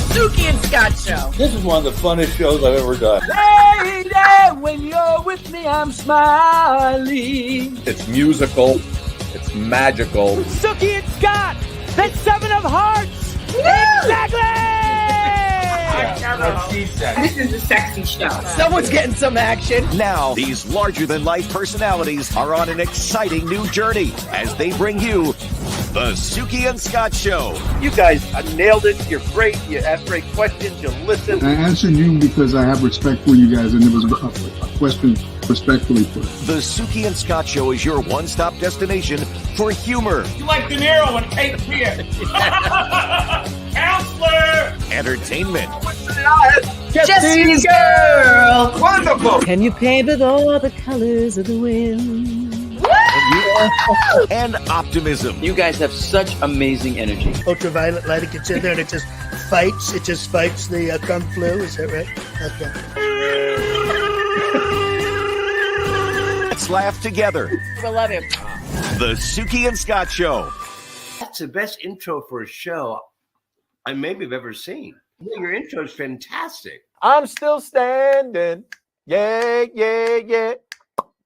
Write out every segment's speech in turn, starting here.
Suki and Scott Show. This is one of the funnest shows I've ever done. Lady, when you're with me, I'm smiling. It's musical. It's magical. Suki and Scott, that's 7 of Hearts. Woo! Exactly. This is a sexy show. Someone's getting some action. Now, these larger-than-life personalities are on an exciting new journey as they bring you the Suki and Scott Show. You guys nailed it. You're great. You ask great questions. You listen. I answered you because I have respect for you guys, and it was a question respectfully put. The Suki and Scott Show is your one-stop destination for humor, You like De Niro and Kate Pierce. Counselor! entertainment, Jesse's girl. Wonderful. Can you paint with all the colors of the wind? and optimism. You guys have such amazing energy. Ultraviolet light, it gets in there and it just fights the kung flu, is that right? Okay. Let's laugh together. I love him. The Suki and Scott Show. That's the best intro for a show I maybe have ever seen. Your intro is fantastic. I'm still standing. Yeah, yeah, yeah.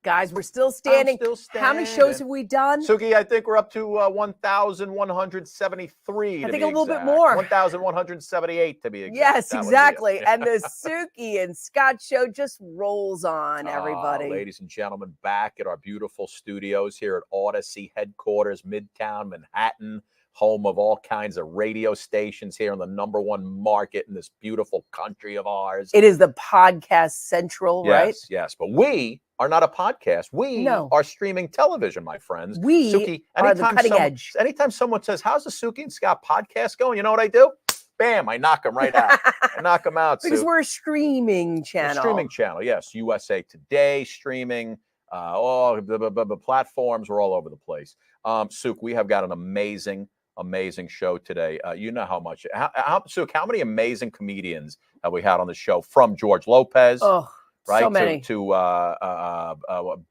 Guys, we're still standing. I'm still standing. How many shows have we done? Suki, I think we're up to 1,173. I think a little bit more. 1,178 to be exact. Yes, That would be exactly. it. And the Suki and Scott Show just rolls on, everybody. Ladies and gentlemen, back at our beautiful studios here at Odyssey headquarters, Midtown Manhattan, home of all kinds of radio stations here in the #1 market in this beautiful country of ours. It is the podcast central, right? Yes, yes. But we are not a podcast. We are streaming television, my friends. We Suki, are the cutting edge. Anytime someone says, how's the Suki and Scott podcast going? You know what I do? Bam, I knock them right out. I knock them out, Because Sue. we're a streaming channel. A streaming channel, yes. USA Today streaming, all the platforms. We're all over the place. Suk, we have got an amazing show today. You know how much. Suk, how many amazing comedians have we had on the show? From George Lopez. Oh. Right, so many. To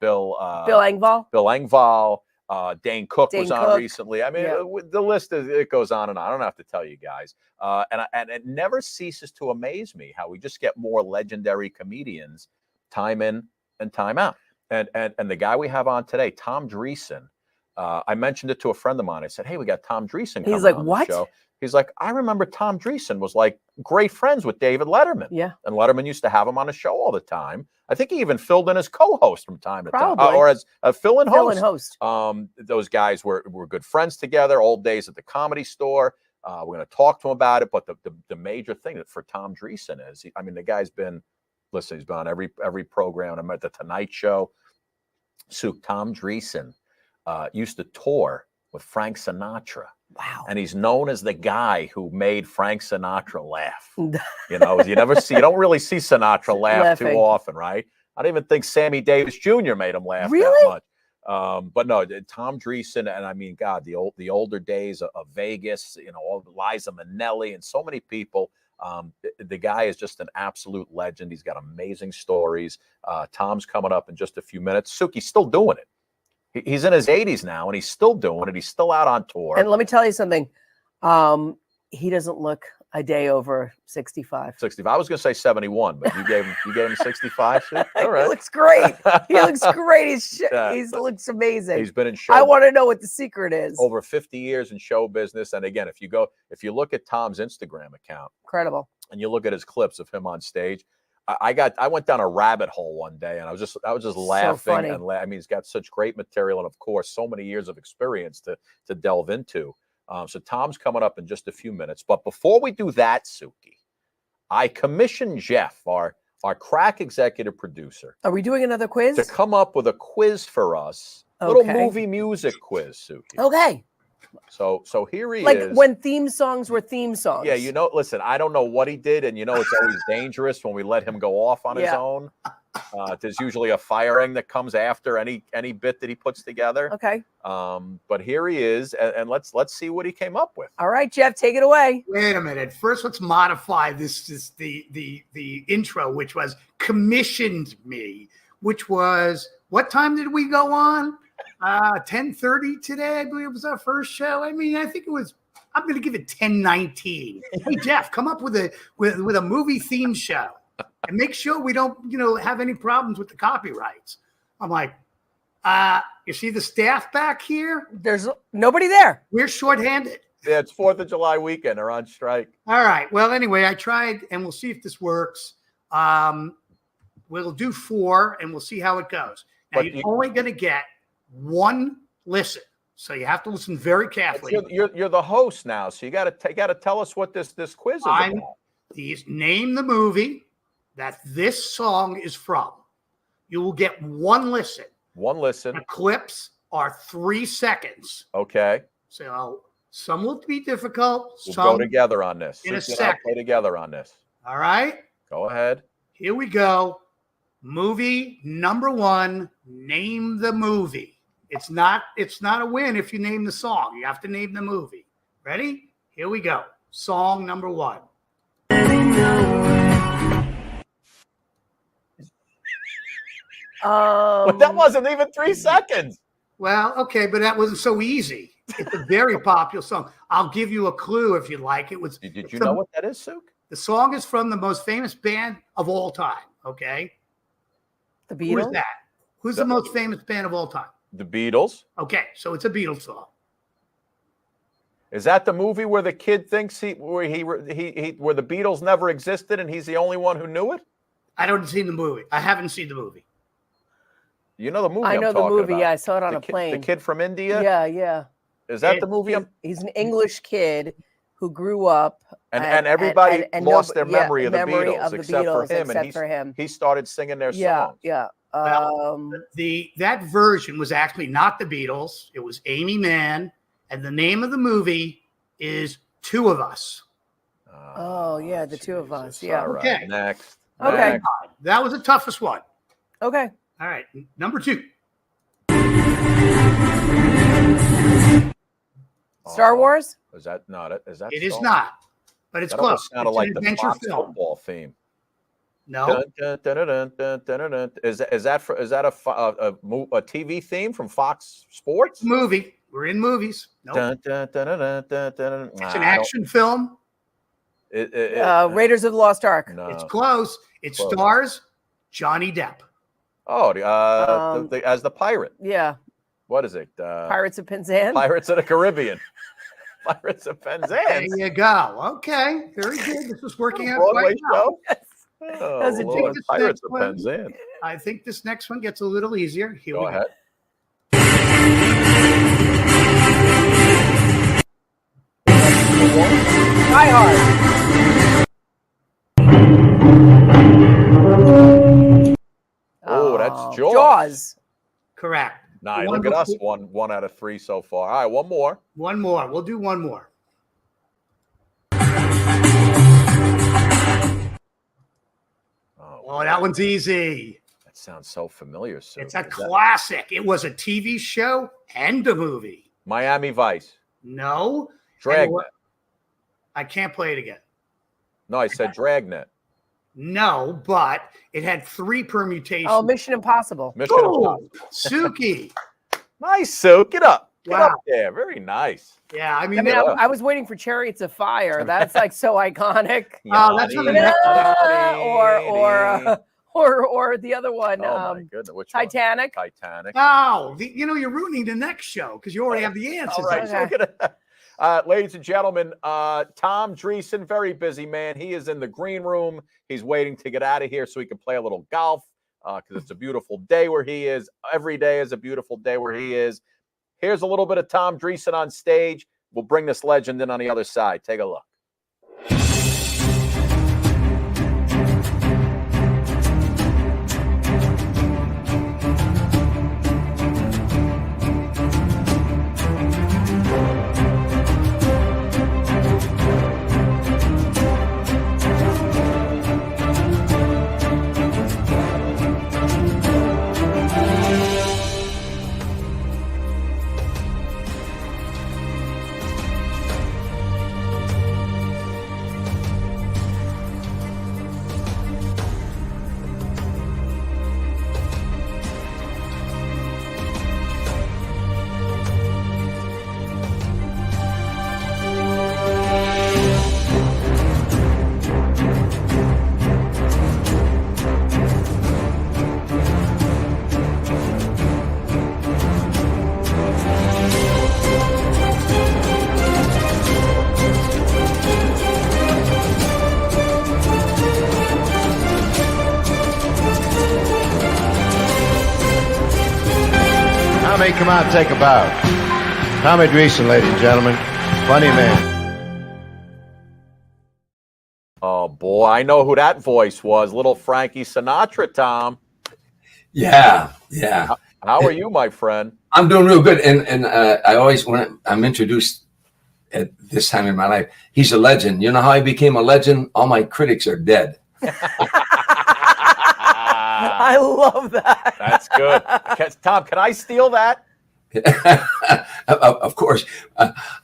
Bill Engvall. Bill Engvall. Dane Cook was on Cook. recently. I mean, the list it goes on and on. I don't have to tell you guys. And it never ceases to amaze me how we just get more legendary comedians time in and time out. And the guy we have on today, Tom Dreesen. I mentioned it to a friend of mine. I said, "Hey, we got Tom Dreesen." He's like, on "What?" The show. He's like, "I remember Tom Dreesen was like great friends with David Letterman." Yeah. And Letterman used to have him on the show all the time. I think he even filled in as co-host from time to time, or as a fill-in host. Those guys were good friends together. Old days at the Comedy Store. We're going to talk to him about it. But the major thing for Tom Dreesen is, I mean, the guy's been, listen, he's been on every program. I'm at the Tonight Show. So Tom Dreesen used to tour with Frank Sinatra. Wow. And he's known as the guy who made Frank Sinatra laugh. You know, you don't really see Sinatra laugh too often, right? I don't even think Sammy Davis Jr. made him laugh that much. But no, Tom Dreesen, and I mean, God, the older days of Vegas, you know, all Liza Minnelli and so many people. The guy is just an absolute legend. He's got amazing stories. Tom's coming up in just a few minutes. Suki's still doing it. He's in his 80s now, and he's still doing it. He's still out on tour. And let me tell you something. He doesn't look a day over 65. 65. I was going to say 71, but you gave him 65. All right. He looks great. He looks great. He looks amazing. He's been in show. I want to know what the secret is. Over 50 years in show business, and again, if you look at Tom's Instagram account, incredible, and you look at his clips of him on stage. I went down a rabbit hole one day, and I was just laughing and I mean, he's got such great material, and of course, so many years of experience to delve into. So Tom's coming up in just a few minutes, but before we do that, Suki, I commissioned Jeff, our crack executive producer. Are we doing another quiz? To come up with a quiz for us, little movie music quiz, Suki. Okay. So here he is. Like when theme songs were theme songs. Yeah, you know, listen, I don't know what he did, and you know it's always dangerous when we let him go off on his own. There's usually a firing that comes after any bit that he puts together. Okay. But here he is, and let's see what he came up with. All right, Jeff, take it away. Wait a minute. First, let's modify the intro, which was commissioned me, which was, what time did we go on? 10:30 today, I believe was our first show. I mean, I think it was I'm going to give it 10-19. Hey, Jeff, come up with a movie theme show and make sure we don't, have any problems with the copyrights. I'm like, you see the staff back here? There's nobody there. We're shorthanded. Yeah, it's 4th of July weekend. They're on strike. All right. Well, anyway, I tried, and we'll see if this works. We'll do 4, and we'll see how it goes. Now, you're only going to get one listen. So you have to listen very carefully. You're the host now, so you got to tell us what this quiz is about. Name the movie that this song is from. You will get one listen. One listen. The clips are 3 seconds. Okay. So some will be difficult. We'll some go together on this. in a second. Play together on this. All right. Go ahead. Here we go. Movie number 1. Name the movie. It's not a win if you name the song. You have to name the movie. Ready? Here we go. Song number 1. But that wasn't even 3 seconds. Well, okay, but that wasn't so easy. It's a very popular song. I'll give you a clue if you like. Did you know what that is, Suk? The song is from the most famous band of all time. Okay. The Beatles. Who's that? Who's the most famous band of all time? The Beatles. Okay, so it's a Beatles song. Is that the movie where the kid thinks where the Beatles never existed and he's the only one who knew it? I haven't seen the movie. You know the movie? I know the movie. About. Yeah, I saw it on a plane. The kid from India. Yeah. Is that the movie? He's an English kid who grew up, and everybody lost their memory of the Beatles except for him. He started singing their songs. Yeah. That version was actually not the Beatles. It was Amy Mann, and the name of the movie is Two of Us. Oh yeah, the Two of Us. Yeah. All right. Okay. Next. Okay. Next. That was the toughest one. Okay. All right. Number 2. Star Wars? Is that not it? Is that? It is not, but it's close. Sounded it's like an the adventure Fox film. football theme. No. Is that a TV theme from Fox Sports? Movie. We're in movies. Nope. It's an action film. Raiders of the Lost Ark. No. It's close. It stars Johnny Depp. Oh, as the pirate. Yeah. What is it? Pirates of Penzance. Pirates of the Caribbean. Pirates of Penzance. There you go. Okay, very good. This is working out Broadway quite well. show. Oh, Lord. Pirates of Penzance. I think this next one gets a little easier. Here Go we ahead. Die Hard. Oh, that's Jaws. Jaws. Correct. Nah, look at us. One out of 3 so far. All right, one more. One more. We'll do one more. Oh, that one's easy. That sounds so familiar. So it's a classic. It was a TV show and a movie. Miami Vice. No. Dragnet. I can't play it again. No, I said Dragnet. No, but it had 3 permutations. Oh, Mission Impossible. Mission Impossible. Suki. Nice, Sue. Get up. Get Wow. up there. Very nice. Yeah, I mean, I was waiting for Chariots of Fire. That's like so iconic. Oh, that's what or the other one. Oh my goodness. Which Titanic. One? Titanic. Oh, you're ruining the next show because you already have the answers. All right, so ladies and gentlemen, Tom Dreesen, very busy man. He is in the green room. He's waiting to get out of here so he can play a little golf because it's a beautiful day where he is. Every day is a beautiful day where he is. Here's a little bit of Tom Dreesen on stage. We'll bring this legend in on the other side. Take a look. come out and take a bow. Tommy Dreesen, ladies and gentlemen. Funny man. Oh, boy. I know who that voice was. Little Frankie Sinatra, Tom. Yeah. How are you, my friend? I'm doing real good. And I always, when I'm introduced at this time in my life, he's a legend. You know how I became a legend? All my critics are dead. I love that. That's good. Tom, can I steal that? Of course.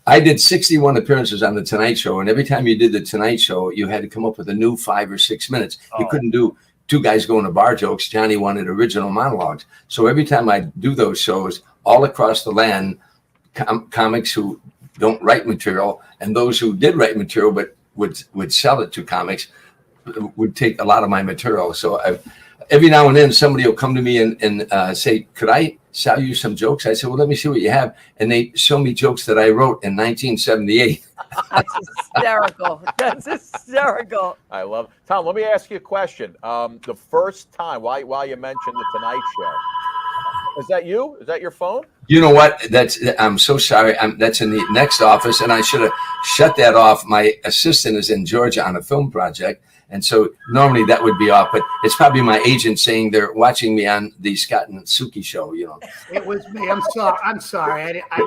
I did 61 appearances on The Tonight Show, and every time you did The Tonight Show, you had to come up with a new 5 or 6 minutes. You couldn't do two guys going to bar jokes. Johnny wanted original monologues. So every time I do those shows, all across the land, comics who don't write material and those who did write material but would sell it to comics would take a lot of my material. So every now and then somebody will come to me and say, could I sell you some jokes? I said, well, let me see what you have. And they show me jokes that I wrote in 1978. That's hysterical. That's hysterical. I love it. Tom, let me ask you a question. The first time, while you mentioned The Tonight Show, is that you? Is that your phone? You know what? I'm so sorry. That's in the next office, and I should have shut that off. My assistant is in Georgia on a film project, and so normally that would be off, but it's probably my agent saying they're watching me on the Scott and Suki show, you know. It was me. I'm sorry. Did I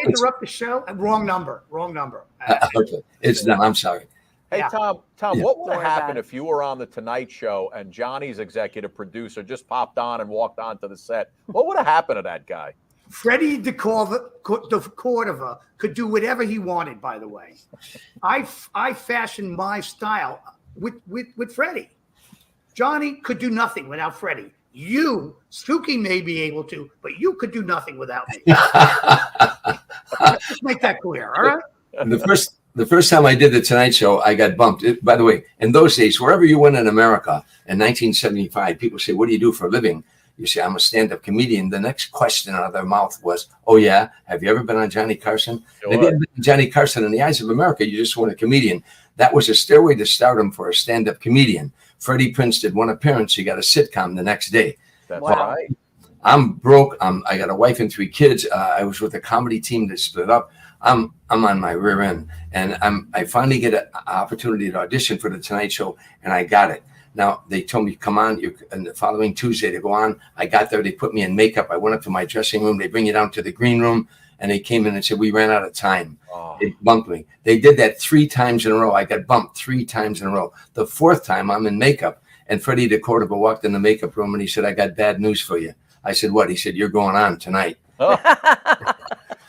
interrupt the show? Wrong number. Okay. It's done. I'm sorry. Hey, Yeah. Tom, Yeah. what would Don't have worry about happened it. if you were on The Tonight Show and Johnny's executive producer just popped on and walked onto the set? What would have happened to that guy? Freddie Cordova could do whatever he wanted, by the way. I fashioned my style with Freddie. Johnny could do nothing without Freddie. You, Suki, may be able to, but you could do nothing without me. Just make that clear, all right? The first time I did The Tonight Show, I got bumped. By the way, in those days, wherever you went in America in 1975, people say, what do you do for a living? You say, I'm a stand-up comedian. The next question out of their mouth was, oh, yeah, have you ever been on Johnny Carson? Sure. If you hadn't been on Johnny Carson in the eyes of America, you just weren't a comedian. That was a stairway to stardom for a stand-up comedian. Freddie Prinze did one appearance. He got a sitcom the next day. That's Wow. right. I'm broke. I got a wife and 3 kids. I was with a comedy team that split up. I'm on my rear end, and I finally get an opportunity to audition for The Tonight Show, and I got it. Now they told me, come on, and the following Tuesday to go on. I got there. They put me in makeup. I went up to my dressing room. They bring you down to the green room, and they came in and said, we ran out of time. Oh. They bumped me. They did that 3 times in a row. I got bumped 3 times in a row. The 4th time I'm in makeup, and Freddie DeCordova walked in the makeup room, and he said, I got bad news for you. I said, what? He said, you're going on tonight. Oh.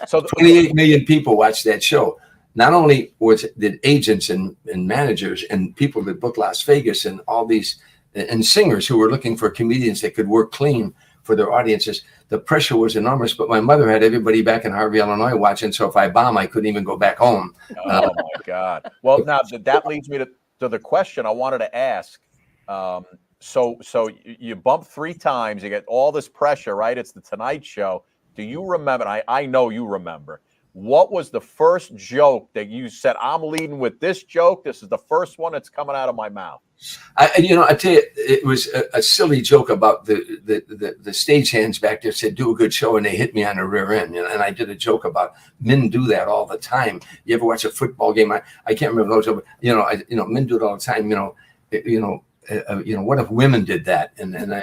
So 28 million people watched that show. Not only did agents and managers and people that booked Las Vegas and all these and singers who were looking for comedians that could work clean for their audiences, the pressure was enormous. But my mother had everybody back in Harvey, Illinois watching. So if I bomb, I couldn't even go back home. Oh, my God. Well, now that leads me to the question I wanted to ask. So you bump 3 times, you get all this pressure, right? It's The Tonight Show. Do you remember? I know you remember. What was the first joke that you said, I'm leading with this joke? This is the first one that's coming out of my mouth. I tell you, it was a silly joke about the stagehands back there said, do a good show, and they hit me on the rear end. And I did a joke about men do that all the time. You ever watch a football game? I can't remember those, but men do it all the time. What if women did that? And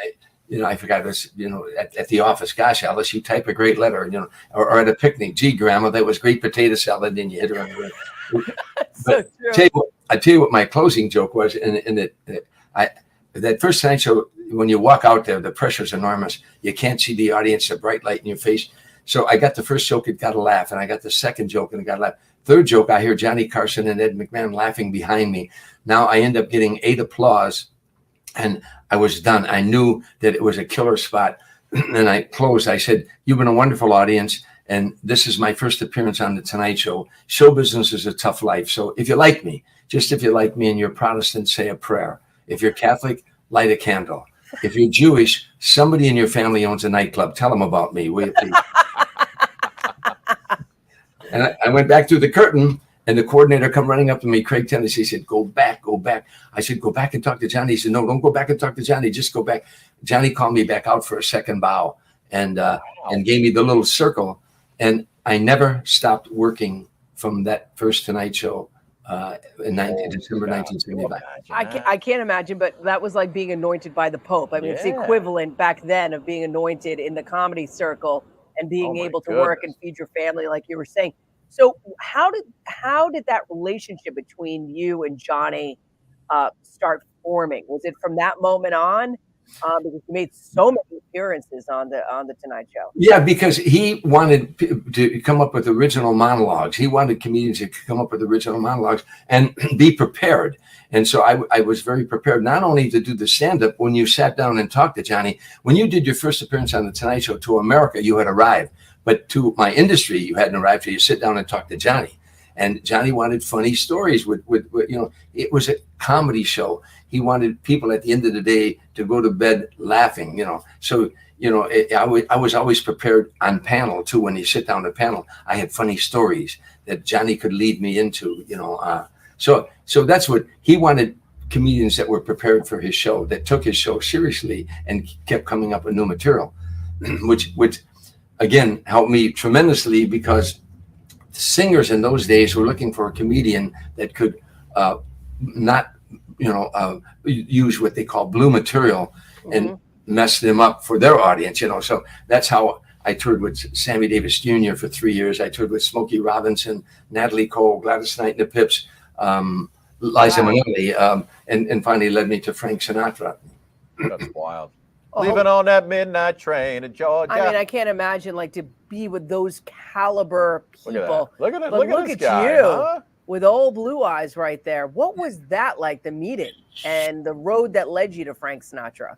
I forgot this, at the office, gosh, Alice, you type a great letter, or at a picnic, gee, grandma, that was great potato salad, and you hit her on the rim. But I tell you what my closing joke was, that first Tonight Show, when you walk out there, the pressure's enormous. You can't see the audience, a bright light in your face. So I got the first joke, it got a laugh, and I got the second joke, and it got a laugh. Third joke, I hear Johnny Carson and Ed McMahon laughing behind me. Now I end up getting 8 applause. And I was done. I knew that it was a killer spot. And I closed. I said, you've been a wonderful audience. And this is my first appearance on The Tonight Show. Show business is a tough life. So if you like me, and you're Protestant, say a prayer. If you're Catholic, light a candle. If you're Jewish, somebody in your family owns a nightclub. Tell them about me, will you please? And I went back through the curtain. And the coordinator come running up to me, Craig Tennessee, said, go back. I said, go back and talk to Johnny. He said, no, don't go back and talk to Johnny. Just go back. Johnny called me back out for a second bow. and gave me the little circle. And I never stopped working from that first Tonight Show in December 1975. I can't imagine, but that was like being anointed by the Pope. I mean, it's the equivalent back then of being anointed in the comedy circle and being able to work and feed your family, like you were saying. So how did that relationship between you and Johnny start forming? Was it from that moment on? Because you made so many appearances on the Tonight Show. Yeah, because he wanted to come up with original monologues. He wanted comedians to come up with original monologues and be prepared. And so I was very prepared, not only to do the stand-up. When you sat down and talked to Johnny, when you did your first appearance on the Tonight Show, to America, you had arrived. But to my industry, you hadn't arrived till you sit down and talk to Johnny. And Johnny wanted funny stories with it was a comedy show. He wanted people at the end of the day to go to bed laughing, So, I was always prepared on panel too. When you sit down at panel, I had funny stories that Johnny could lead me into, So that's what he wanted, comedians that were prepared for his show, that took his show seriously and kept coming up with new material, which again helped me tremendously, because singers in those days were looking for a comedian that could not use what they call blue material and mess them up for their audience, So that's how I toured with Sammy Davis Jr. for 3 years. I toured with Smokey Robinson, Natalie Cole, Gladys Knight and the Pips, Liza Minnelli, and finally led me to Frank Sinatra. That's wild. Leaving on that midnight train to Georgia. I mean, I can't imagine to be with those caliber people. Look at Look this at guy, you huh? with old blue eyes right there. What was that like, the meeting and the road that led you to Frank Sinatra?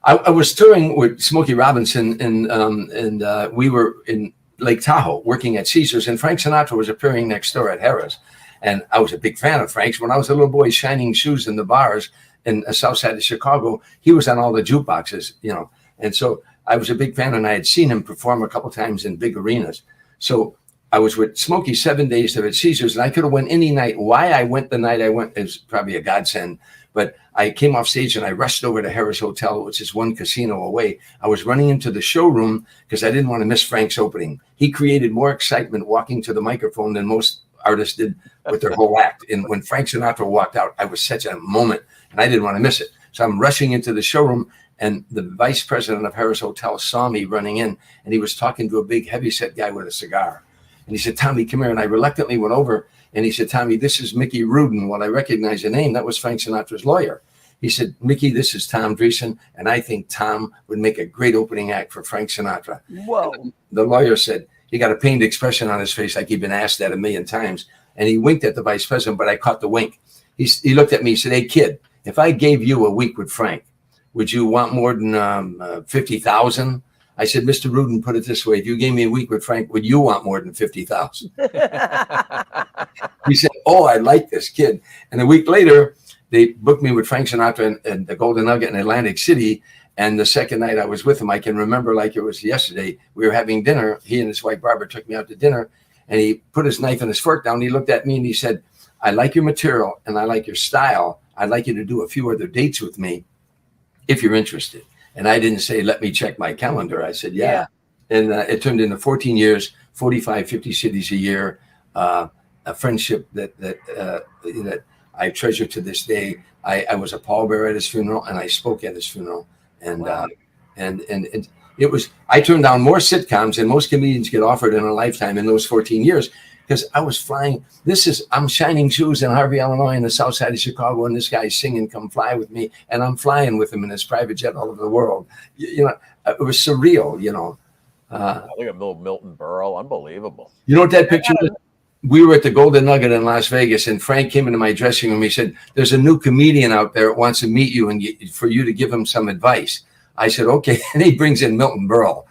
I was touring with Smokey Robinson, and we were in Lake Tahoe working at Caesars, and Frank Sinatra was appearing next door at Harrah's. And I was a big fan of Frank's. When I was a little boy shining shoes in the bars in the south side of Chicago, he was on all the jukeboxes, And so I was a big fan, and I had seen him perform a couple times in big arenas. So I was with Smokey 7 days there at Caesars, and I could have went any night. Why I went the night I went is probably a godsend. But I came off stage and I rushed over to Harrah's Hotel, which is one casino away. I was running into the showroom because I didn't want to miss Frank's opening. He created more excitement walking to the microphone than most artists did with their whole act. And when Frank Sinatra walked out, I was such a moment, and I didn't want to miss it. So I'm rushing into the showroom, and the vice president of Harrah's Hotel saw me running in, and he was talking to a big heavyset guy with a cigar. And he said, "Tommy, come here." And I reluctantly went over, and he said, "Tommy, this is Mickey Rudin." Well, I recognized the name. That was Frank Sinatra's lawyer. He said, "Mickey, this is Tom Dreesen, and I think Tom would make a great opening act for Frank Sinatra." Whoa. The lawyer said, he got a pained expression on his face like he'd been asked that a million times. And he winked at the vice president, but I caught the wink. He looked at me, he said, "Hey, kid, if I gave you a week with Frank, would you want more than 50,000? I said, "Mr. Rudin, put it this way. If you gave me a week with Frank, would you want more than 50,000? He said, "Oh, I like this kid." And a week later, they booked me with Frank Sinatra and the Golden Nugget in Atlantic City. And the second night I was with him, I can remember like it was yesterday. We were having dinner. He and his wife, Barbara, took me out to dinner. And he put his knife and his fork down. He looked at me and he said, "I like your material and I like your style. I'd like you to do a few other dates with me if you're interested." And I didn't say, "Let me check my calendar." I said, yeah. And it turned into 14 years, 45, 50 cities a year, a friendship that I treasure to this day. I was a pallbearer at his funeral, and I spoke at his funeral. And Wow. and it was, I turned down more sitcoms than most comedians get offered in a lifetime in those 14 years, because I was flying. I'm shining shoes in Harvey, Illinois, in the south side of Chicago, and this guy's singing "Come Fly With Me," and I'm flying with him in his private jet all over the world. It was surreal, Look at little Milton Berle. Unbelievable. You know what that picture is? We were at the Golden Nugget in Las Vegas, and Frank came into my dressing room. He said, "There's a new comedian out there that wants to meet you and for you to give him some advice." I said, "Okay." And he brings in Milton Berle.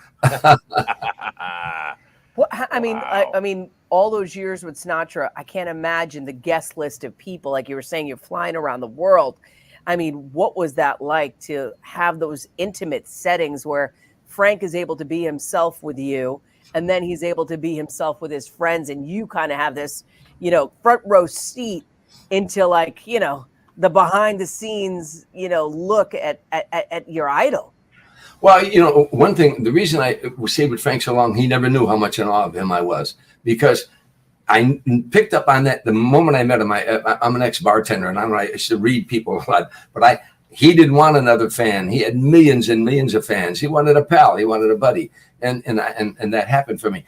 Well, I mean, all those years with Sinatra, I can't imagine the guest list of people. Like you were saying, you're flying around the world. I mean, what was that like to have those intimate settings where Frank is able to be himself with you, and then he's able to be himself with his friends, and you kind of have this, front row seat into the behind the scenes, look at your idol? Well, you know, one thing, the reason I stayed with Frank so long, he never knew how much in awe of him I was, because I picked up on that the moment I met him. I'm an ex-bartender, and I used to read people a lot, but he didn't want another fan. He had millions and millions of fans. He wanted a pal. He wanted a buddy, and that happened for me.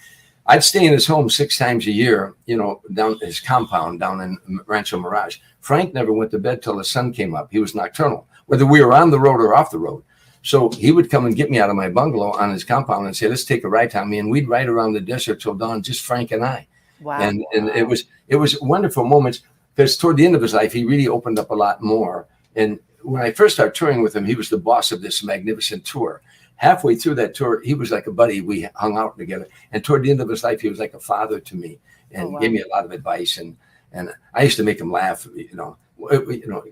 I'd stay in his home 6 times a year, you know, down his compound down in Rancho Mirage. Frank never went to bed till the sun came up. He was nocturnal, whether we were on the road or off the road. So he would come and get me out of my bungalow on his compound and say, let's take a ride, Tommy. And we'd ride around the desert till dawn, just Frank and I. Wow. And it was wonderful moments, because toward the end of his life, he really opened up a lot more. And when I first started touring with him, he was the boss of this magnificent tour. Halfway through that tour, he was like a buddy. We hung out together. And toward the end of his life, he was like a father to me, and gave me a lot of advice. And I used to make him laugh, you know,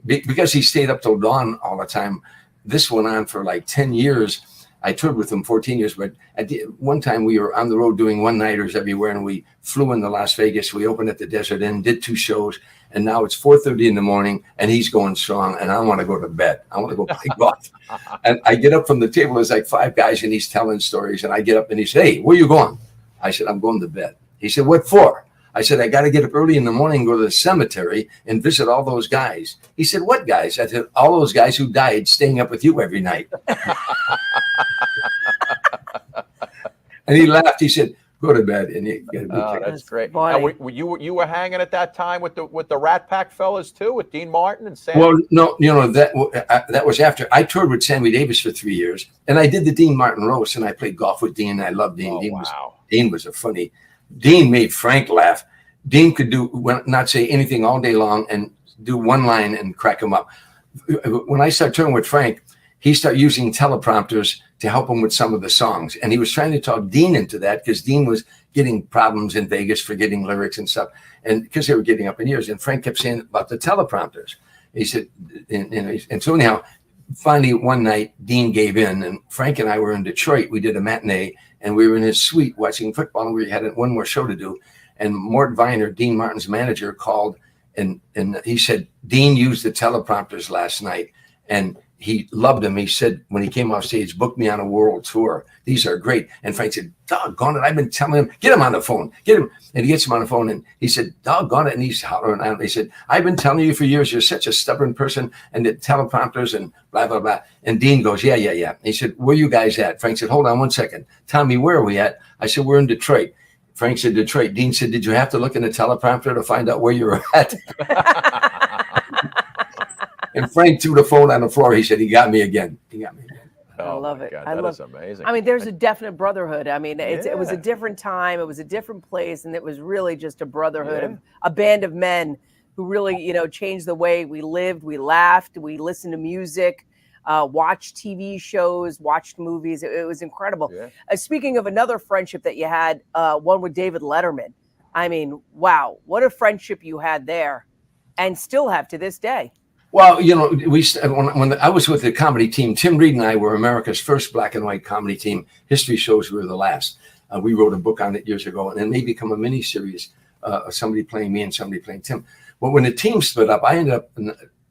because he stayed up till dawn all the time. This went on for like 10 years. I toured with him 14 years, but one time we were on the road doing one-nighters everywhere, and we flew into Las Vegas. We opened at the Desert Inn, did 2 shows, and now it's 4:30 in the morning, and he's going strong, and I want to go to bed. I want to go play golf. And I get up from the table. There's like 5 guys, and he's telling stories, and I get up, and he said, hey, where you going? I said, I'm going to bed. He said, what for? I said, I got to get up early in the morning, go to the cemetery and visit all those guys. He said, what guys? I said, all those guys who died staying up with you every night. And he laughed. He said, go to bed. And you get a big that's great. You were hanging at that time with the Rat Pack fellas too, with Dean Martin and Sam? Well, no, you know, that was after. I toured with Sammy Davis for 3 years, and I did the Dean Martin roast, and I played golf with Dean. I loved Dean. Dean was a funny. Dean made Frank laugh. Dean could not say anything all day long and do one line and crack him up. When I started touring with Frank, he started using teleprompters to help him with some of the songs. And he was trying to talk Dean into that, because Dean was getting problems in Vegas, forgetting lyrics and stuff. And because they were getting up in years. And Frank kept saying about the teleprompters. He said, and so anyhow, finally one night, Dean gave in, and Frank and I were in Detroit. We did a matinee, and we were in his suite watching football, and we had one more show to do. And Mort Viner, Dean Martin's manager, called, and he said, Dean used the teleprompters last night, and he loved them. He said, when he came off stage, book me on a world tour. These are great. And Frank said, doggone it, I've been telling him, get him on the phone, get him. And he gets him on the phone, and he said, doggone it. And he's hollering out. He said, I've been telling you for years, you're such a stubborn person, and the teleprompters and blah, blah, blah. And Dean goes, yeah. He said, where you guys at? Frank said, hold on 1 second. Tommy, where are we at? I said, we're in Detroit. Frank said, Detroit. Dean said, did you have to look in the teleprompter to find out where you were at? And Frank threw the phone on the floor. He said, he got me again. I love it. God, I love is amazing. I mean, there's a definite brotherhood. I mean, it was a different time. It was a different place. And it was really just a brotherhood of a band of men who really, you know, changed the way we lived. We laughed. We listened to music, watched TV shows, watched movies. It was incredible. Yeah. Speaking of another friendship that you had, one with David Letterman. I mean, wow, what a friendship you had there and still have to this day. Well, you know, when I was with the comedy team, Tim Reed and I were America's first black and white comedy team. History shows we were the last. We wrote a book on it years ago, and it may become a mini series of somebody playing me and somebody playing Tim. But when the team split up, I ended up,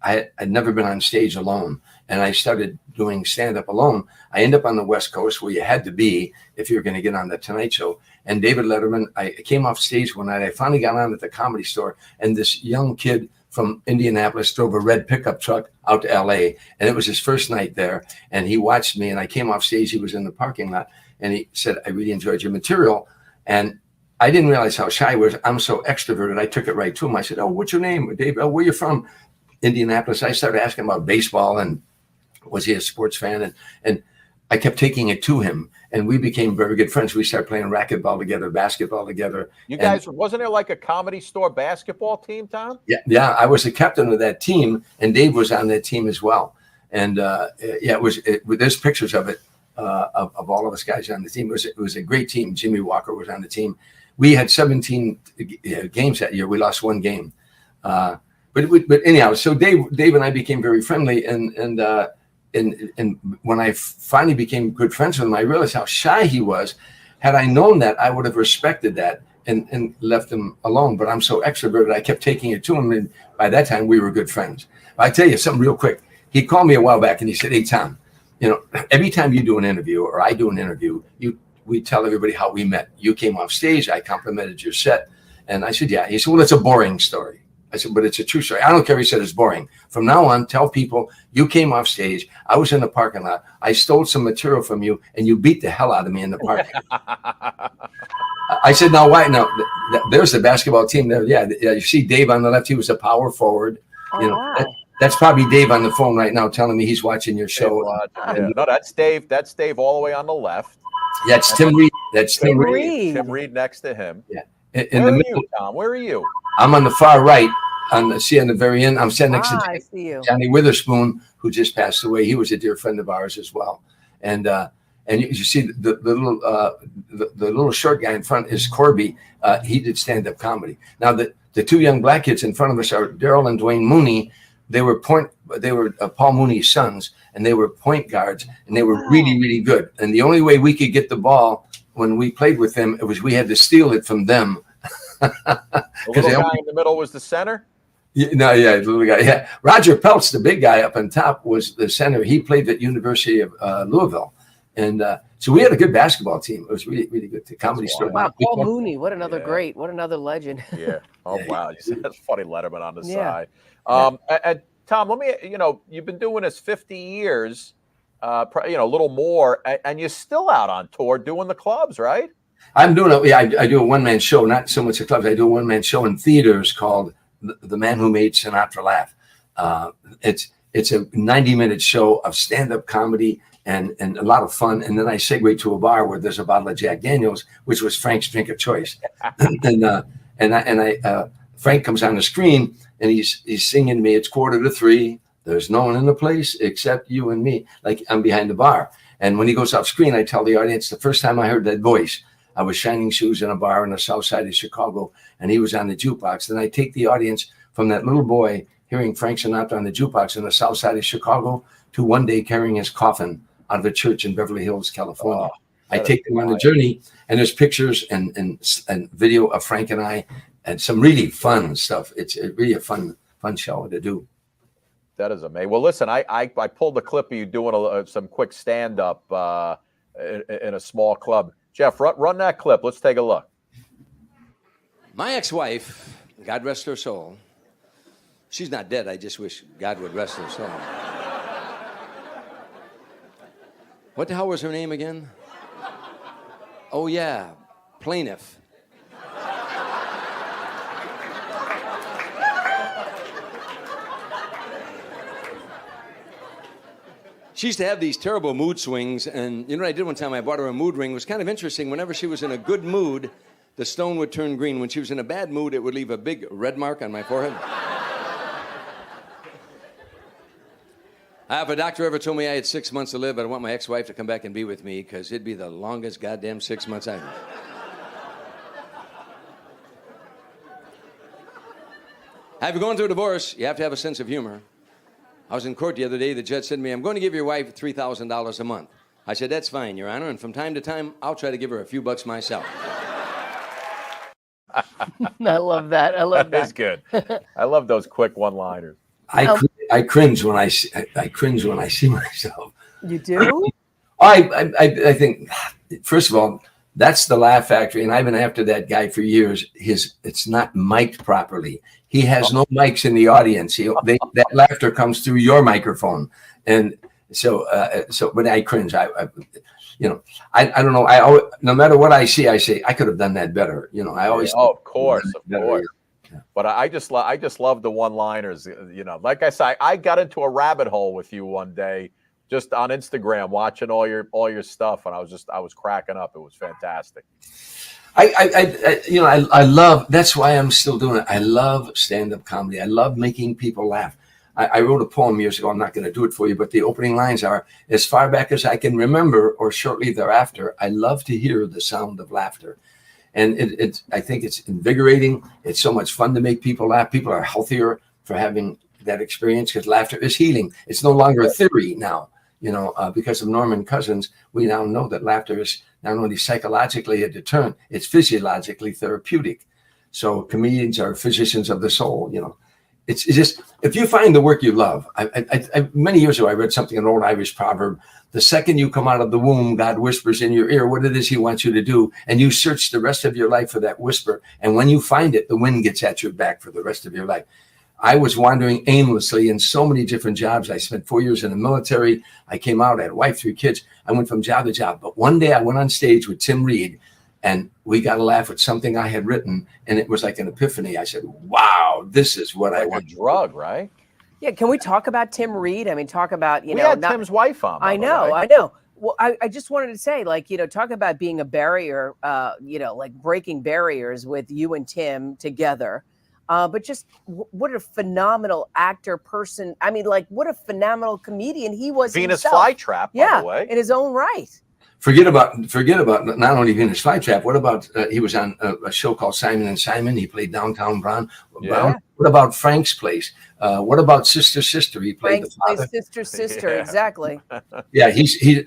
I'd never been on stage alone, and I started doing stand-up alone. I ended up on the West Coast, where you had to be if you were going to get on the Tonight Show. And David Letterman, I came off stage one night. I finally got on at the Comedy Store, and this young kid from Indianapolis drove a red pickup truck out to LA, and it was his first night there. And he watched me, and I came off stage. He was in the parking lot, and he said, I really enjoyed your material. And I didn't realize how shy I was. I'm so extroverted. I took it right to him. I said, oh, what's your name? Dave, oh, where you from? Indianapolis. I started asking about baseball, and was he a sports fan? And I kept taking it to him, and we became very good friends. We started playing racquetball together, basketball together. You guys, wasn't there like a Comedy Store basketball team, Tom? Yeah. I was the captain of that team, and Dave was on that team as well. And there's pictures of it, of all of us guys on the team. It was a great team. Jimmy Walker was on the team. We had 17 games that year. We lost one game. But anyhow, so Dave and I became very friendly, and when I finally became good friends with him, I realized how shy he was. Had I known that, I would have respected that and left him alone. But I'm so extroverted, I kept taking it to him, and by that time, we were good friends. I tell you something real quick. He called me a while back, and he said, hey, Tom, you know, every time you do an interview or I do an interview, we tell everybody how we met. You came off stage, I complimented your set. And I said, yeah. He said, well, it's a boring story. I said, but it's a true story. I don't care if he said it's boring. From now on, tell people you came off stage. I was in the parking lot. I stole some material from you and you beat the hell out of me in the parking lot. I said, now why? No, there's the basketball team there. Yeah. You see Dave on the left. He was a power forward. You know, that's probably Dave on the phone right now telling me he's watching your show. Yeah. No, that's Dave. That's Dave all the way on the left. Yeah, it's Tim Reed. That's Tim Reed. Tim Reed next to him. Yeah. In the middle, Tom. Where are you? I'm on the far right. On the very end. I'm standing next to Johnny Witherspoon, who just passed away. He was a dear friend of ours as well. And you see the little short guy in front is Corby. He did stand-up comedy. Now the two young black kids in front of us are Daryl and Dwayne Mooney. They were Paul Mooney's sons, and they were point guards, and they were really, really good. And the only way we could get the ball when we played with them, it was we had to steal it from them. The little guy in the middle was the center? The little guy. Yeah. Roger Peltz, the big guy up on top, was the center. He played at University of Louisville. And so we had a good basketball team. It was really, really good. The comedy store. Wow, Paul Mooney. What another great. What another legend. Yeah. Oh, wow. That's funny Letterman on the side. And Tom, let me, you've been doing this 50 years, a little more, and you're still out on tour doing the clubs, right? I'm doing it. Yeah, I do a one-man show, not so much a club. I do a one-man show in theaters called The Man Who Made Sinatra Laugh. It's a 90-minute show of stand-up comedy and a lot of fun. And then I segue to a bar where there's a bottle of Jack Daniels, which was Frank's drink of choice. Frank comes on the screen and he's singing to me. It's 2:45. There's no one in the place except you and me. Like I'm behind the bar. And when he goes off screen, I tell the audience the first time I heard that voice, I was shining shoes in a bar in the south side of Chicago, and he was on the jukebox. Then I take the audience from that little boy hearing Frank Sinatra on the jukebox in the south side of Chicago to one day carrying his coffin out of a church in Beverly Hills, California. I take them on a journey, and there's pictures and video of Frank and I, and some really fun stuff. It's really a fun show to do. That is amazing. Well, listen, I pulled a clip of you doing some quick stand-up in a small club. Jeff, run that clip. Let's take a look. My ex-wife, God rest her soul, she's not dead. I just wish God would rest her soul. What the hell was her name again? Oh, yeah, Plaintiff. She used to have these terrible mood swings, and you know what I did one time? I bought her a mood ring. It was kind of interesting. Whenever she was in a good mood, the stone would turn green. When she was in a bad mood, it would leave a big red mark on my forehead. If a doctor ever told me I had 6 months to live, I'd want my ex-wife to come back and be with me, because it'd be the longest goddamn 6 months I've had. If you're going through a divorce, you have to have a sense of humor. I was in court the other day. The judge said to me, I'm going to give your wife $3,000 a month. I said, that's fine, Your Honor, and from time to time, I'll try to give her a few bucks myself. I love that. I love that. That's good. I love those quick one-liners. I cringe when I see myself. You do? I think, first of all, that's the Laugh Factory, and I've been after that guy for years. It's not mic'd properly. He has no mics in the audience. That laughter comes through your microphone, and so when I cringe, I don't know. No matter what I see, I say I could have done that better. I always. Oh, of course. Yeah. But I just love the one-liners. Like I said, I got into a rabbit hole with you one day, just on Instagram, watching all your stuff, and I was cracking up. It was fantastic. I love. That's why I'm still doing it. I love stand-up comedy. I love making people laugh. I wrote a poem years ago. I'm not going to do it for you, but the opening lines are, as far back as I can remember, or shortly thereafter, I love to hear the sound of laughter. And I think it's invigorating. It's so much fun to make people laugh. People are healthier for having that experience because laughter is healing. It's no longer a theory now. Because of Norman Cousins, we now know that laughter is not only psychologically a deterrent, it's physiologically therapeutic. So comedians are physicians of the soul, it's just, if you find the work you love, many years ago, I read something, an old Irish proverb. The second you come out of the womb, God whispers in your ear what it is he wants you to do. And you search the rest of your life for that whisper. And when you find it, the wind gets at your back for the rest of your life. I was wandering aimlessly in so many different jobs. I spent 4 years in the military. I came out, I had a wife, 3 kids. I went from job to job. But one day I went on stage with Tim Reed, and we got a laugh at something I had written. And it was like an epiphany. I said, wow, this is what I want. A drug, right? Yeah, can we talk about Tim Reed? I mean, talk about, we had Tim's wife on. I know, right? I know. Well, I just wanted to say, like, talk about being a barrier, like breaking barriers with you and Tim together. But just what a phenomenal actor, person. I mean, like, what a phenomenal comedian he was. Venus himself. Flytrap, by the way. In his own right. Forget about not only Venus Flytrap. What about he was on a show called Simon and Simon? He played Downtown Brown. Yeah. What about Frank's Place? What about Sister Sister? He played Frank's the father. Place, Sister, exactly. Yeah,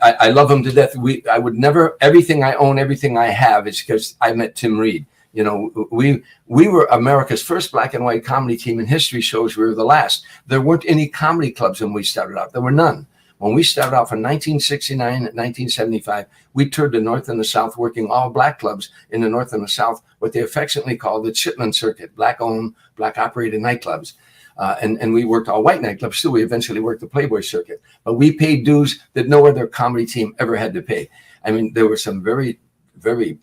I love him to death. I would never, everything I own, everything I have is because I met Tim Reed. We were America's first black and white comedy team. In history shows we were the last. There weren't any comedy clubs when we started out. There were none. When we started out from 1969 and 1975, we toured the North and the South, working all black clubs in the North and the South, what they affectionately called the Chitlin Circuit, black-owned, black-operated nightclubs. And we worked all white nightclubs too. We eventually worked the Playboy Circuit. But we paid dues that no other comedy team ever had to pay. I mean, there were some very, very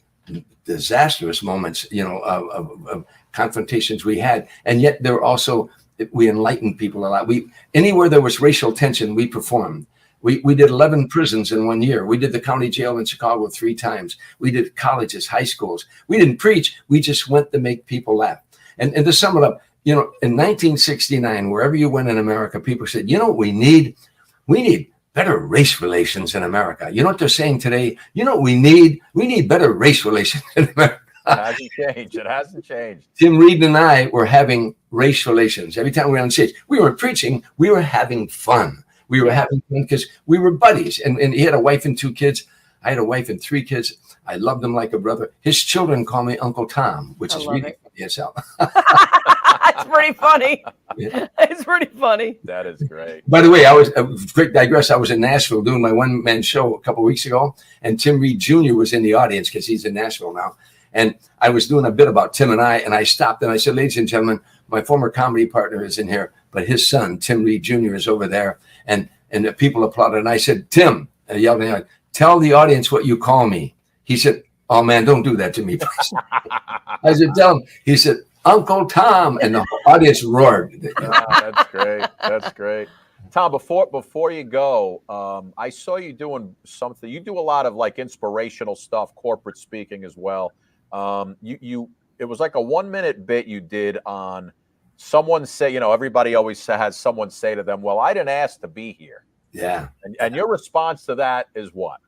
disastrous moments, of confrontations we had. And yet there were also, we enlightened people a lot. Anywhere there was racial tension, we performed. We did 11 prisons in 1 year. We did the county jail in Chicago 3 times. We did colleges, high schools. We didn't preach. We just went to make people laugh. And to sum it up, in 1969, wherever you went in America, people said, what we need? We need better race relations in America. You know what they're saying today? What we need? We need better race relations in America. It hasn't changed. It hasn't changed. Tim Reed and I were having race relations. Every time we were on stage, we weren't preaching. We were having fun. We were having fun because we were buddies. And he had a wife and 2 kids. I had a wife and 3 kids. I loved him like a brother. His children call me Uncle Tom, which is really funny yourself. It's pretty funny. Yeah. It's pretty funny. That is great. By the way, I was quick digress. I was in Nashville doing my one-man show a couple of weeks ago, and Tim Reed Jr. was in the audience because he's in Nashville now. And I was doing a bit about Tim and I stopped and I said, ladies and gentlemen, my former comedy partner is in here, but his son, Tim Reed Jr., is over there. And the people applauded. And I said, Tim, I yelled at him, tell the audience what you call me. He said, oh, man, don't do that to me, please. I said, tell him. He said, Uncle Tom. And the audience roared. That's great. That's great. Tom, before you go, I saw you doing something. You do a lot of like inspirational stuff, corporate speaking as well. It was like a 1-minute bit you did on someone say, everybody always has someone say to them, well, I didn't ask to be here. Yeah. And your response to that is what?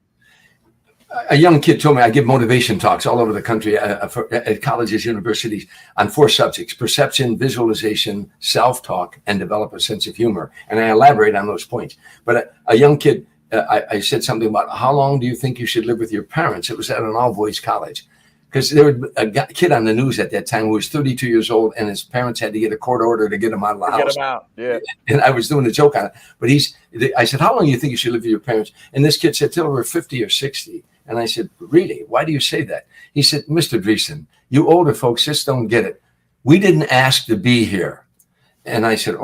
A young kid told me I give motivation talks all over the country at colleges, universities on 4 subjects: perception, visualization, self-talk, and develop a sense of humor. And I elaborate on those points. But a young kid, I said something about how long do you think you should live with your parents? It was at an all-boys college. Because there was a kid on the news at that time who was 32 years old, and his parents had to get a court order to get him out of the house. Get him out, yeah. And I was doing a joke on it. But I said, how long do you think you should live with your parents? And this kid said, till we're 50 or 60. And I said, really? Why do you say that? He said, Mr. Dreesen, you older folks just don't get it. We didn't ask to be here. And I said,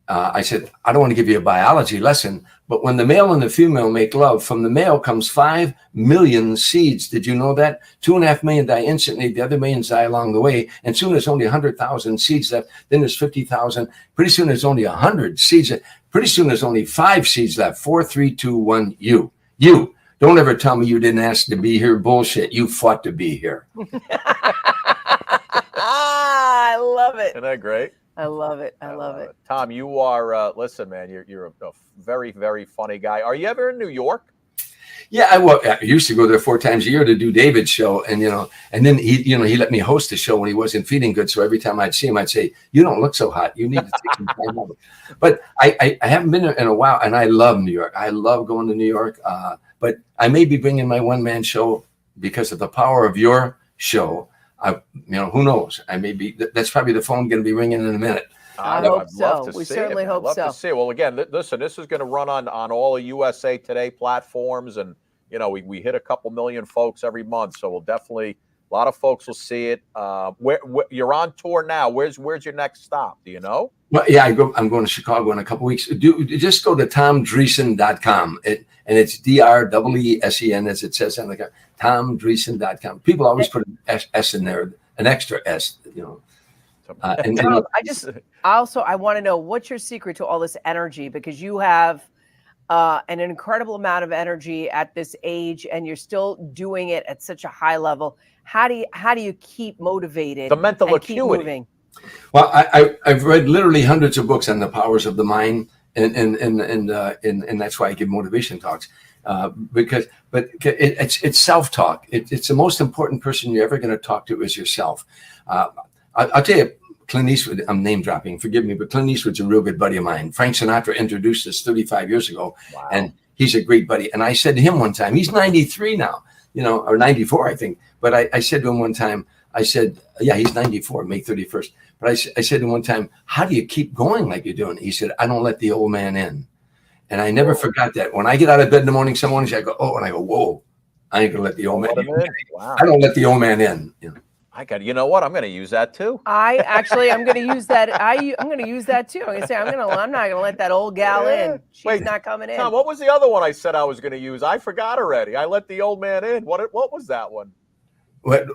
I don't want to give you a biology lesson, but when the male and the female make love, from the male comes 5 million seeds. Did you know that? 2.5 million die instantly. The other millions die along the way. And soon there's only 100,000 seeds left. Then there's 50,000. Pretty soon there's only 100 seeds. Pretty soon there's only 5 seeds left. 4, 3, 2, 1, you. You. Don't ever tell me you didn't ask to be here. Bullshit. You fought to be here. I love it. Isn't that great? I love it. I love it. Tom, you are, listen, man, you're a very, very funny guy. Are you ever in New York? Yeah, I used to go there 4 times a year to do David's show. And, and then he let me host the show when he wasn't feeling good. So every time I'd see him, I'd say, you don't look so hot. You need to take some time off. But I haven't been there in a while. And I love New York. I love going to New York. But I may be bringing my one-man show because of the power of your show. Who knows? I may be. That's probably the phone going to be ringing in a minute. I hope I'd love so. to We see certainly it. hope I'd love so. to see it. Well, again, listen, this is going to run on all the USA Today platforms, and we hit a couple million folks every month, so we'll definitely. A lot of folks will see it. Where you're on tour now? Where's your next stop? Do you know? Well, yeah, I'm going to Chicago in a couple weeks. Just go to tomdreesen.com. And it's DREESEN, as it says on the card. tomdreesen.com. People always put an S in there, an extra S. Tom, I want to know, what's your secret to all this energy, because you have an incredible amount of energy at this age, and you're still doing it at such a high level. How do you keep motivated? The mental acuity. Keep moving? Well, I've read literally hundreds of books on the powers of the mind, and that's why I give motivation talks, but it's self-talk. It's the most important person you're ever going to talk to is yourself. I'll tell you, Clint Eastwood, I'm name dropping, forgive me, but Clint Eastwood's a real good buddy of mine. Frank Sinatra introduced us 35 years ago, and he's a great buddy. And I said to him one time, he's 93 now, or 94, I think. But I said to him one time, I said, yeah, he's 94, May 31st. But I said to him one time, how do you keep going like you're doing? He said, I don't let the old man in. And I never forgot that. When I get out of bed in the morning, some mornings I go, oh, and I go, whoa, I ain't going to let the old man in. Wow. I don't let the old man in. You know what? I'm going to use that too. I'm going to use that. I'm going to use that too. I'm going to say, I'm not going to let that old gal in. She's not coming in. Tom, what was the other one I said I was going to use? I forgot already. I let the old man in. What was that one? What?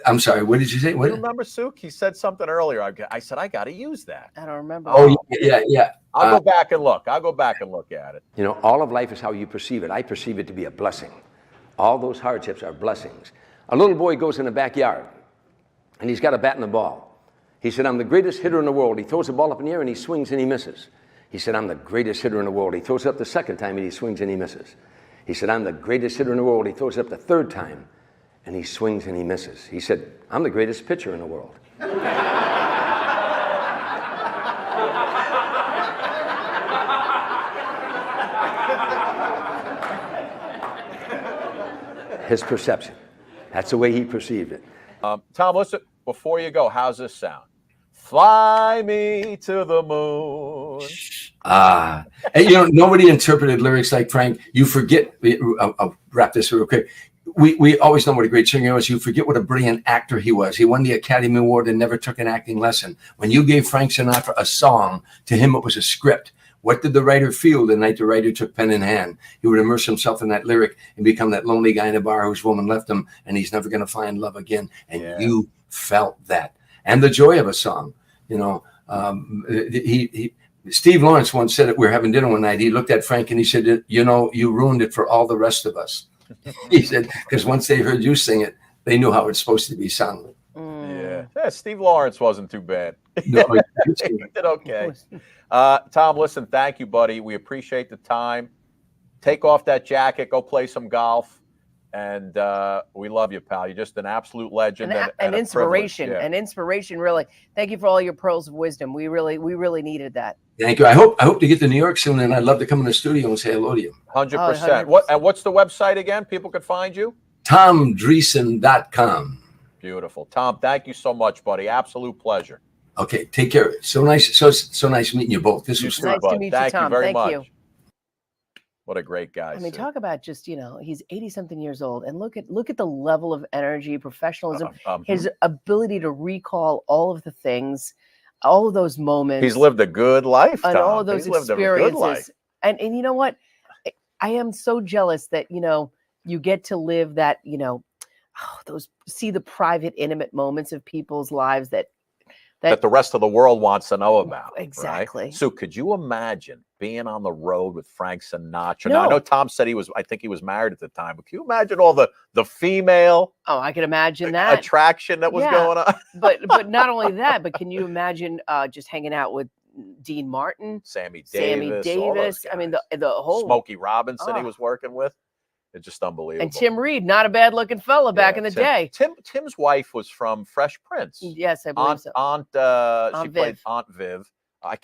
I'm sorry. What did you say? What? You remember, Suk? He said something earlier. I said I got to use that. I don't remember. Oh, yeah. I'll go back and look. I'll go back and look at it. All of life is how you perceive it. I perceive it to be a blessing. All those hardships are blessings. A little boy goes in the backyard, and he's got a bat and a ball. He said, I'm the greatest hitter in the world. He throws the ball up in the air, and he swings, and he misses. He said, I'm the greatest hitter in the world. He throws it up the second time, and he swings, and he misses. He said, I'm the greatest hitter in the world. He throws it up the third time, and he swings, and he misses. He said, I'm the greatest pitcher in the world. His perception. That's the way he perceived it. Tom, listen, before you go, how's this sound? Fly me to the moon. And, nobody interpreted lyrics like Frank. You forget, I'll wrap this real quick. We always know what a great singer was. You forget what a brilliant actor he was. He won the Academy Award and never took an acting lesson. When you gave Frank Sinatra a song, to him it was a script. What did the writer feel the night the writer took pen in hand? He would immerse himself in that lyric and become that lonely guy in a bar whose woman left him and he's never going to find love again. And you felt that. And the joy of a song. Steve Lawrence once said it. We were having dinner one night. He looked at Frank and he said, you ruined it for all the rest of us. He said, because once they heard you sing it, they knew how it's supposed to be sung. Yeah, Steve Lawrence wasn't too bad. No, he did okay. Tom, listen, thank you, buddy. We appreciate the time. Take off that jacket, go play some golf, and we love you, pal. You're just an absolute legend and inspiration. Yeah. An inspiration, really. Thank you for all your pearls of wisdom. We really needed that. Thank you. I hope to get to New York soon, and I'd love to come in the studio and say hello to you. 100%. What's the website again? People can find you. TomDreesen.com. Beautiful, Tom. Thank you so much, buddy. Absolute pleasure. Okay, take care. So nice, so nice meeting you both. This was nice to meet you, Tom. Thank you very much. You. What a great guy. I mean, talk about just, he's 80-something years old, and look at the level of energy, professionalism, his ability to recall all of the things, all of those moments. He's lived a good life, Tom. And all of those experiences. Lived a good life. And you know what? I am so jealous that, you get to live that, see the private, intimate moments of people's lives that the rest of the world wants to know about. Exactly. Right? So could you imagine being on the road with Frank Sinatra? No. Now, I know Tom said I think he was married at the time, but can you imagine all the female I can imagine that attraction that was going on? but not only that, but can you imagine just hanging out with Dean Martin, Sammy Davis. I mean, the whole Smokey Robinson he was working with. It's just unbelievable. And Tim Reed, not a bad looking fella back in the day. Tim's wife was from Fresh Prince. Yes, I believe so. She played Aunt Viv. I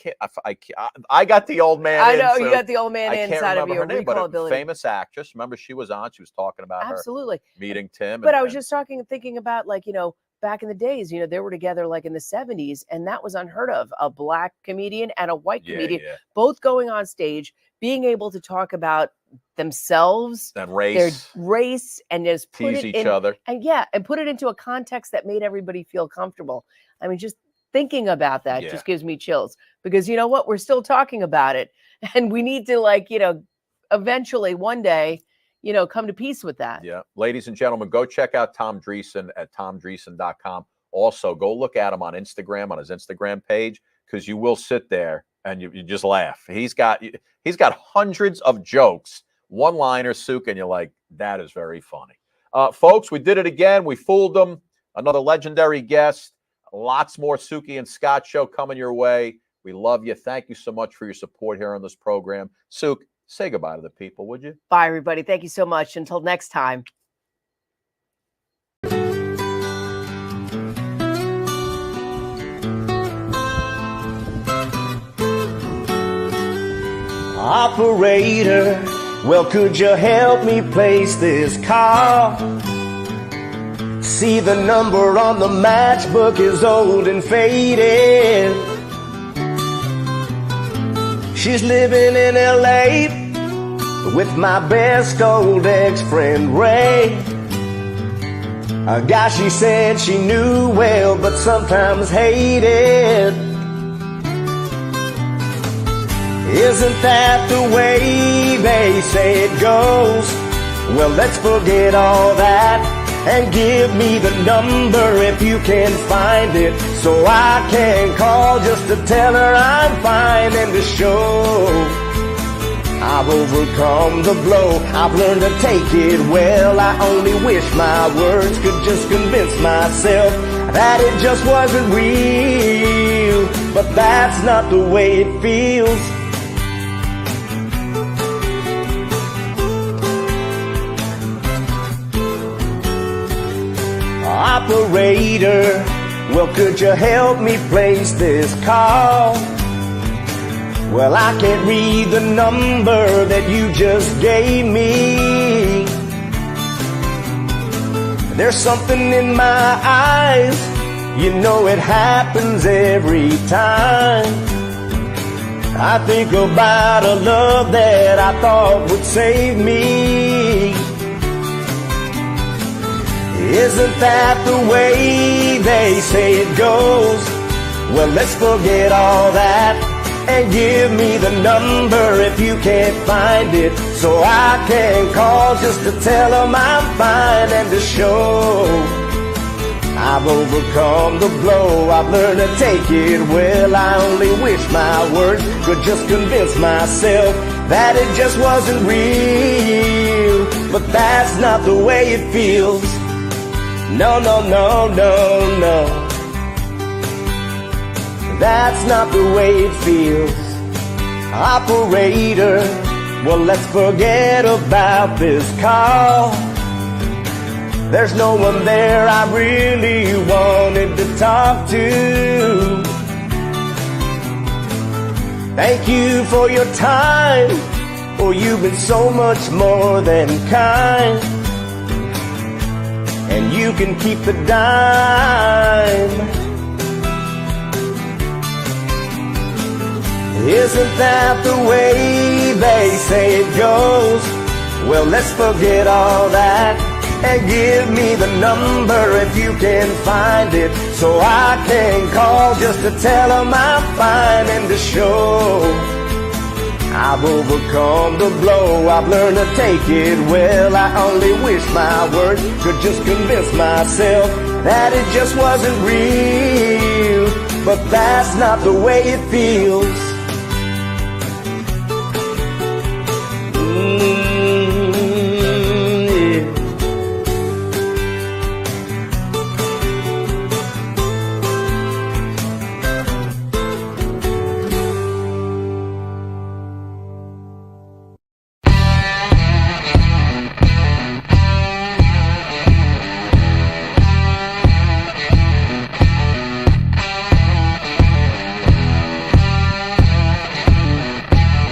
got the old man. I know you got the old man inside of you. Her name, but a famous actress. Remember, she was on. She was talking about her absolutely meeting Tim. But I was just thinking about back in the days, you know, they were together like in the 70s, and that was unheard of. A black comedian and a white comedian both going on stage, being able to talk about themselves, and their race, and just put tease it each in, other. and put it into a context that made everybody feel comfortable. I mean, just thinking about that just gives me chills, because you know what? We're still talking about it, and we need to, like, you know, eventually one day, you know, come to peace with that. Yeah. Ladies and gentlemen, go check out Tom Dreesen at tomdreesen.com. Also, go look at him on Instagram, on his Instagram page, because you will sit there and you just laugh. He's got hundreds of jokes, one-liners, Suk, and you're like, that is very funny. Folks, we did it again. We fooled them. Another legendary guest. Lots more Suki and Scott show coming your way. We love you. Thank you so much for your support here on this program. Suk, say goodbye to the people, would you? Bye, everybody. Thank you so much. Until next time. Operator, well, could you help me place this call? See, the number on the matchbook is old and faded. She's living in LA with my best old ex-friend Ray, a guy she said she knew well but sometimes hated. Isn't that the way they say it goes? Well, let's forget all that and give me the number if you can find it, so I can call just to tell her I'm fine and to show I've overcome the blow. I've learned to take it well. I only wish my words could just convince myself that it just wasn't real, but that's not the way it feels. Operator, well, could you help me place this call? Well, I can't read the number that you just gave me. There's something in my eyes, you know it happens every time. I think about a love that I thought would save me. Isn't that the way they say it goes? Well, let's forget all that and give me the number if you can't find it, so I can call just to tell them I'm fine and to show I've overcome the blow. I've learned to take it well. I only wish my words could just convince myself that it just wasn't real, but that's not the way it feels. No, no, no, no, no. That's not the way it feels. Operator, well, let's forget about this call. There's no one there I really wanted to talk to. Thank you for your time. Oh, you've been so much more than kind. And you can keep the dime. Isn't that the way they say it goes? Well, let's forget all that and give me the number if you can find it, so I can call just to tell them I'm fine and to show I've overcome the blow. I've learned to take it well. I only wish my words could just convince myself that it just wasn't real, but that's not the way it feels.